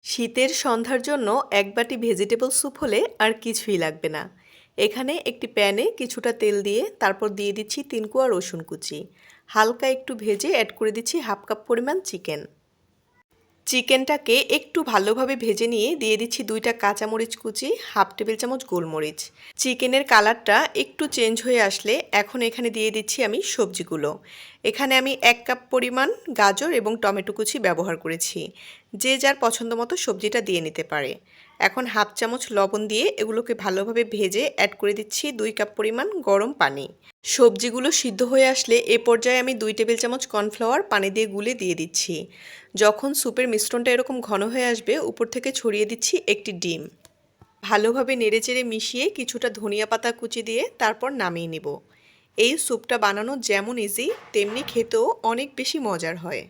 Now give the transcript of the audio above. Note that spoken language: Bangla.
শীতের সন্ধ্যার জন্য এক বাটি ভেজিটেবল স্যুপ হলে আর কিছুই লাগবে না। এখানে একটি প্যানে কিছুটা তেল দিয়ে তারপর দিয়ে দিচ্ছি 3 কোয়া রসুন কুচি। হালকা একটু ভেজে অ্যাড করে দিচ্ছি হাফ কাপ পরিমাণ চিকেন। চিকেনটাকে একটু ভালোভাবে ভেজে নিয়ে দিয়ে দিচ্ছি 2টা কাঁচামরিচ কুচি, হাফ টেবিল চামচ গোলমরিচ। চিকেনের কালারটা একটু চেঞ্জ হয়ে আসলে এখন এখানে দিয়ে দিচ্ছি আমি সবজিগুলো। এখানে আমি 1 কাপ পরিমাণ গাজর এবং টমেটো কুচি ব্যবহার করেছি। যে যার পছন্দ মতো সবজিটা দিয়ে নিতে পারে। এখন হাফ চামচ লবণ দিয়ে এগুলোকে ভালোভাবে ভেজে অ্যাড করে দিচ্ছি 2 কাপ পরিমাণ গরম পানি। সবজিগুলো সিদ্ধ হয়ে আসলে এ পর্যায়ে আমি 2 টেবিল চামচ কর্নফ্লাওয়ার পানি দিয়ে গুলে দিয়ে দিচ্ছি। যখন স্যুপের মিশ্রণটা এরকম ঘন হয়ে আসবে উপর থেকে ছড়িয়ে দিচ্ছি একটি ডিম। ভালোভাবে নেড়েচেড়ে মিশিয়ে কিছুটা ধনিয়া পাতা কুচি দিয়ে তারপর নামিয়ে নিব। এই স্যুপটা বানানো যেমন ইজি তেমনি খেতেও অনেক বেশি মজার হয়।